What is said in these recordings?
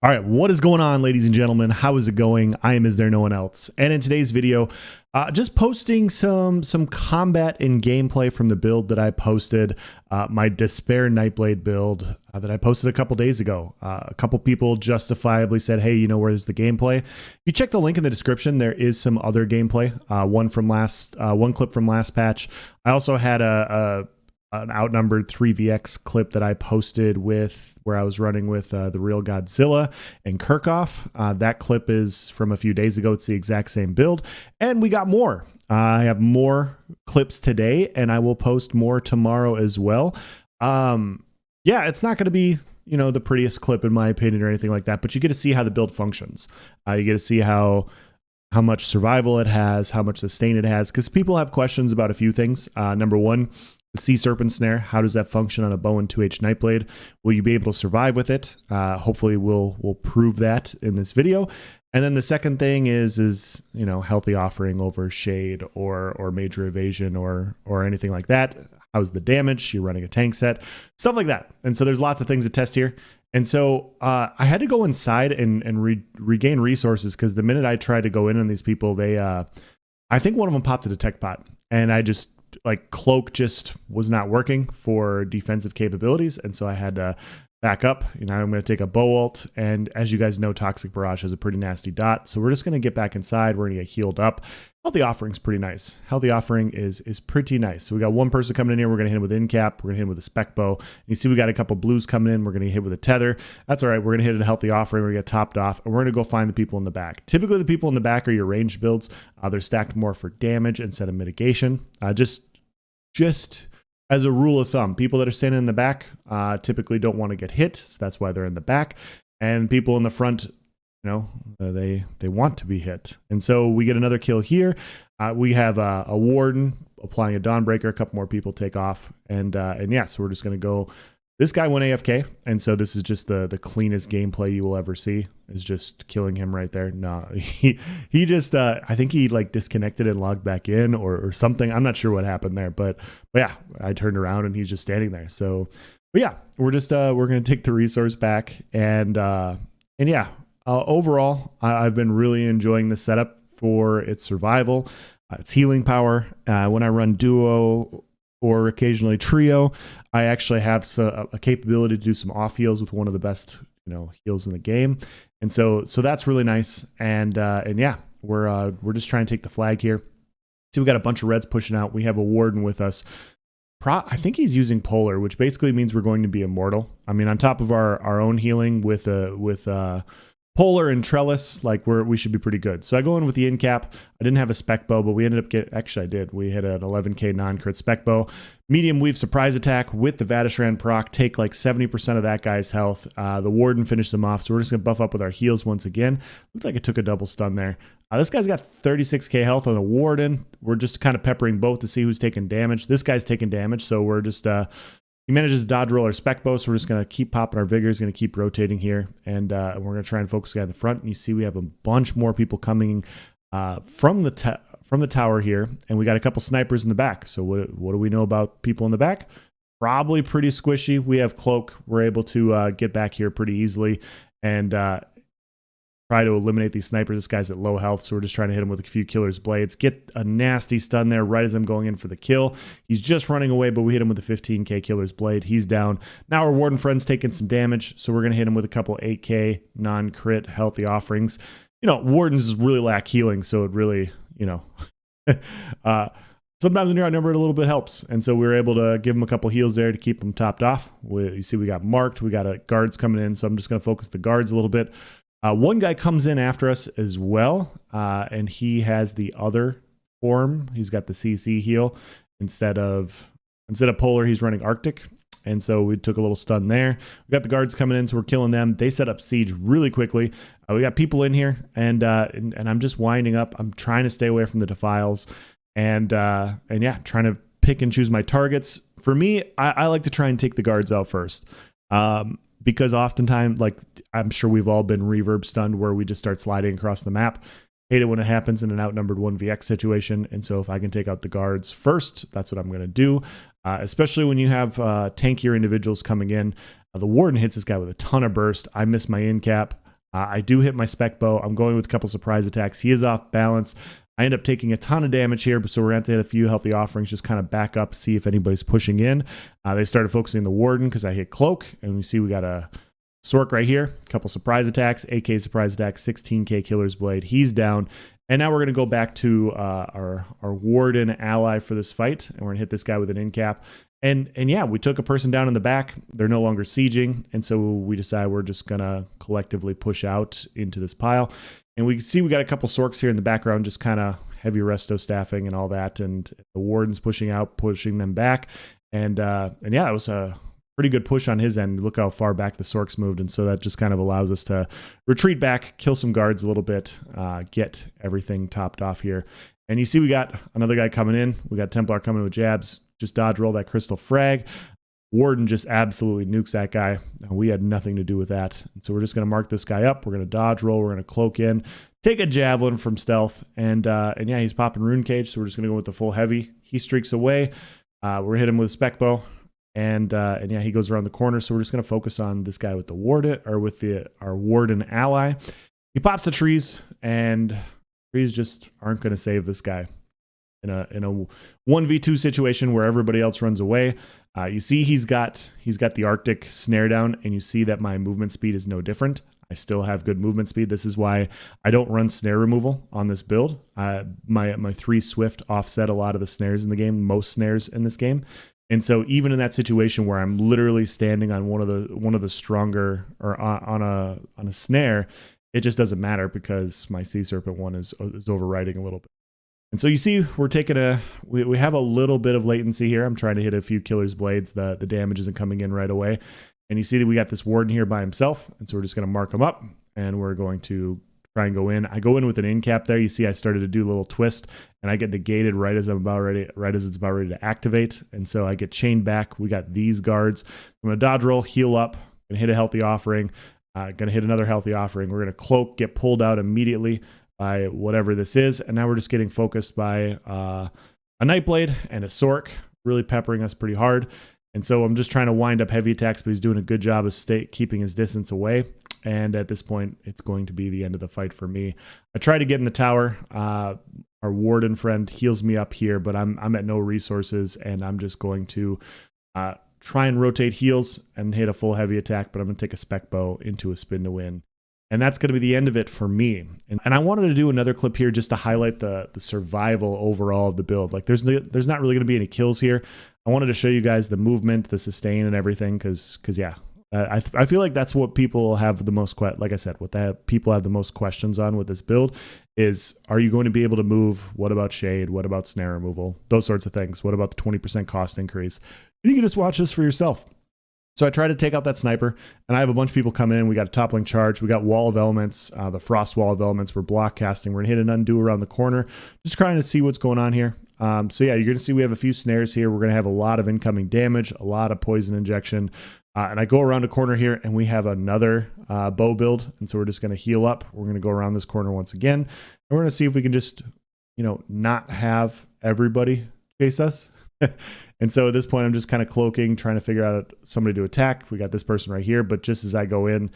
All right, what is going on, ladies and gentlemen? How is it going? I am Is There No One Else? And in today's video, just posting some combat and gameplay from the build that I posted, my Despair Nightblade build that I posted a couple days ago. A couple people justifiably said, "Hey, where's the gameplay?" If you check the link in the description, there is some other gameplay. One clip from last patch. I also had an outnumbered 3vx clip that I posted where I was running with the real Godzilla and Kirchhoff. That clip is from a few days ago. It's the exact same build, and we got more. I have more clips today, and I will post more tomorrow as well. Yeah, it's not going to be the prettiest clip in my opinion or anything like that, but you get to see how the build functions. You get to see how much survival it has, how much sustain it has, because people have questions about a few things. Number one, the Sea Serpent Snare, how does that function on a bow and 2H Nightblade? Will you be able to survive with it? Hopefully we'll prove that in this video. And then the second thing is healthy offering over shade or major evasion or anything like that. How's the damage? You're running a tank set, stuff like that. And so there's lots of things to test here. And so I had to go inside and regain resources, because the minute I tried to go in on these people, I think one of them popped a detect pot, and I just cloak just was not working for defensive capabilities, and so I had to back up. I'm going to take a bow ult, and as you guys know, Toxic Barrage has a pretty nasty dot, so we're just going to get back inside. We're going to get healed up. Healthy Offering's pretty nice. Healthy Offering is pretty nice. So we got one person coming in here. We're going to hit him with Incap. We're going to hit him with a Spec Bow. And you see we got a couple blues coming in. We're going to hit with a Tether. That's all right. We're going to hit a Healthy Offering. We're going to get topped off, and we're going to go find the people in the back. Typically, the people in the back are your ranged builds. They're stacked more for damage instead of mitigation. Just as a rule of thumb, people that are standing in the back typically don't want to get hit, so that's why they're in the back. And people in the front, they want to be hit. And so we get another kill here. We have a Warden applying a Dawnbreaker. A couple more people take off, and yeah, so we're just going to go. This guy went AFK, and so this is just the cleanest gameplay you will ever see, is just killing him right there. No, he just, I think he disconnected and logged back in or something. I'm not sure what happened there, but yeah, I turned around and he's just standing there. So, but yeah, we're just, we're going to take the resource back, and yeah, overall, I've been really enjoying the setup for its survival, its healing power. When I run duo or occasionally trio, I actually have a capability to do some off heals with one of the best heals in the game, and so that's really nice. And yeah, we're just trying to take the flag here. See, we got a bunch of reds pushing out. We have a Warden with us. I think he's using Polar, which basically means we're going to be immortal. I mean, on top of our own healing with Polar and Trellis, we should be pretty good. So I go in with the Incap. I didn't have a Spec Bow, but we ended up actually I did. We hit an 11k non-crit Spec Bow. Medium Weave Surprise Attack with the Vadishran proc. Take 70% of that guy's health. The Warden finished them off, so we're just going to buff up with our heals once again. Looks like it took a double stun there. This guy's got 36k health on a Warden. We're just kind of peppering both to see who's taking damage. This guy's taking damage, so we're just... he manages to dodge roll our Spec Bow, so we're just going to keep popping our Vigor. He's going to keep rotating here, and we're going to try and focus the guy in the front. And you see we have a bunch more people coming from the tower here, and we got a couple snipers in the back. So what do we know about people in the back? Probably pretty squishy. We have Cloak. We're able to get back here pretty easily and try to eliminate these snipers. This guy's at low health, so we're just trying to hit him with a few Killer's Blades. Get a nasty stun there right as I'm going in for the kill. He's just running away, but we hit him with a 15k Killer's Blade. He's down. Now our Warden friend's taking some damage, so we're going to hit him with a couple 8k non-crit healthy offerings. Wardens really lack healing, so it really, sometimes when you're outnumbered, a little bit helps. And so we were able to give him a couple heals there to keep him topped off. You see we got marked. We got guards coming in, so I'm just going to focus the guards a little bit. One guy comes in after us as well, and he has the other form. He's got the CC heal instead of Polar. He's running Arctic, and so we took a little stun there. We got the guards coming in, so we're killing them. They set up siege really quickly. We got people in here, and I'm just winding up. I'm trying to stay away from the defiles, and yeah, trying to pick and choose my targets. For me, I like to try and take the guards out first. Because oftentimes, I'm sure we've all been reverb stunned where we just start sliding across the map. Hate it when it happens in an outnumbered 1vx situation. And so if I can take out the guards first, that's what I'm going to do. Especially when you have tankier individuals coming in. The Warden hits this guy with a ton of burst. I miss my Incap. I do hit my spec bow. I'm going with a couple surprise attacks. He is off balance. I end up taking a ton of damage here, so we're going to hit a few healthy offerings, just kind of back up, see if anybody's pushing in. They started focusing the warden because I hit cloak, and we see we got a Sork right here, a couple surprise attacks, AK surprise attack, 16k killer's blade. He's down. And now we're going to go back to our warden ally for this fight, and we're going to hit this guy with an in cap. And yeah, we took a person down in the back. They're no longer sieging, and so we decide we're just going to collectively push out into this pile. And we can see we got a couple Sorks here in the background, just kind of heavy resto staffing and all that, and the warden's pushing out, pushing them back. And yeah, it was a pretty good push on his end. Look how far back the Sorks moved, and so that just kind of allows us to retreat back, kill some guards a little bit, get everything topped off here. And you see we got another guy coming in. We got Templar coming in with jabs. Just dodge roll that crystal frag. Warden just absolutely nukes that guy. We had nothing to do with that. And so we're just going to mark this guy up. We're going to dodge roll. We're going to cloak in, take a javelin from stealth. And yeah, he's popping rune cage. So we're just going to go with the full heavy. He streaks away. We're hit him with a spec bow. And yeah, he goes around the corner. So we're just going to focus on this guy with the warden, or with our warden ally. He pops the trees, and trees just aren't going to save this guy in a 1v2 situation where everybody else runs away. You see he's got the Arctic snare down, and you see that my movement speed is no different. I still have good movement speed. This is why I don't run snare removal on this build. My 3 swift offset a lot of the snares in the game, most snares in this game. And so even in that situation where I'm literally standing on one of the stronger, or on a snare, it just doesn't matter because my Sea Serpent one is overriding a little bit. And so you see we're taking we have a little bit of latency here. I'm trying to hit a few killer's blades. The damage isn't coming in right away. And you see that we got this warden here by himself. And so we're just going to mark him up, and we're going to try and go in. I go in with an in cap there. You see I started to do a little twist, and I get negated right as it's about ready to activate. And so I get chained back. We got these guards. I'm going to dodge roll, heal up, going to hit a healthy offering, going to hit another healthy offering. We're going to cloak, get pulled out immediately by whatever this is. And now we're just getting focused by a Nightblade and a Sork, really peppering us pretty hard. And so I'm just trying to wind up heavy attacks, but he's doing a good job of keeping his distance away. And at this point, it's going to be the end of the fight for me. I try to get in the tower. Our warden friend heals me up here, but I'm at no resources, and I'm just going to try and rotate heals and hit a full heavy attack, but I'm going to take a spec bow into a spin to win. And that's going to be the end of it for me. And I wanted to do another clip here just to highlight the survival overall of the build. Like there's not really going to be any kills here. I wanted to show you guys the movement, the sustain, and everything, because yeah, I feel like that's what people have the most, like I said, what people have the most questions on with this build is, are you going to be able to move? What about shade? What about snare removal? Those sorts of things. What about the 20% cost increase? You can just watch this for yourself. So I try to take out that sniper, and I have a bunch of people come in. We got a toppling charge. We got wall of elements, the frost wall of elements. We're block casting. We're going to hit an undo around the corner, just trying to see what's going on here. So yeah, you're going to see we have a few snares here. We're going to have a lot of incoming damage, a lot of poison injection. And I go around a corner here, and we have another bow build. And so we're just going to heal up. We're going to go around this corner once again. And we're going to see if we can just, not have everybody chase us. And so at this point, I'm just kind of cloaking, trying to figure out somebody to attack. We got this person right here, but just as I go in, a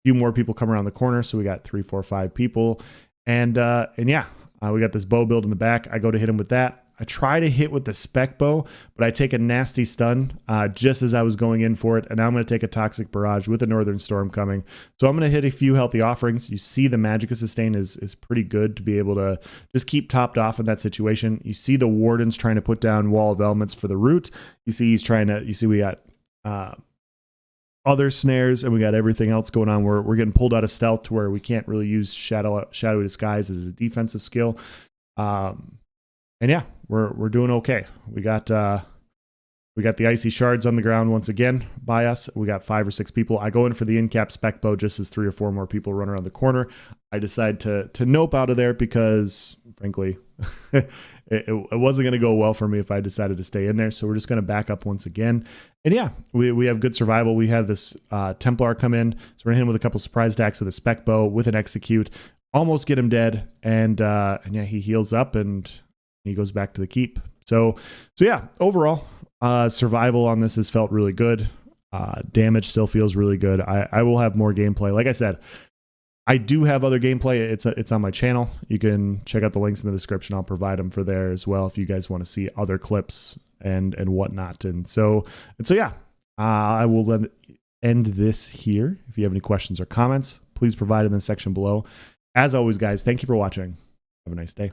few more people come around the corner. So we got 3, 4, 5 people. And yeah, we got this bow build in the back. I go to hit him with that. I try to hit with the spec bow, but I take a nasty stun just as I was going in for it. And now I'm going to take a toxic barrage with a northern storm coming. So I'm going to hit a few healthy offerings. You see the Magicka sustain is pretty good to be able to just keep topped off in that situation. You see the wardens trying to put down wall of elements for the root. You see we got other snares, and we got everything else going on. We're getting pulled out of stealth to where we can't really use shadowy disguise as a defensive skill. And yeah, we're doing okay. We got the icy shards on the ground once again by us. We got 5 or 6 people. I go in for the in-cap spec bow just as 3 or 4 more people run around the corner. I decide to nope out of there because, frankly, it wasn't going to go well for me if I decided to stay in there. So we're just going to back up once again. And yeah, we have good survival. We have this Templar come in. So we're going to hit him with a couple surprise attacks with a spec bow, with an execute. Almost get him dead. And yeah, he heals up and he goes back to the keep. So yeah, overall, survival on this has felt really good. Damage still feels really good. I will have more gameplay. Like I said, I do have other gameplay. It's on my channel. You can check out the links in the description. I'll provide them for there as well if you guys want to see other clips and whatnot. And so yeah, I will end this here. If you have any questions or comments, please provide in the section below. As always, guys, thank you for watching. Have a nice day.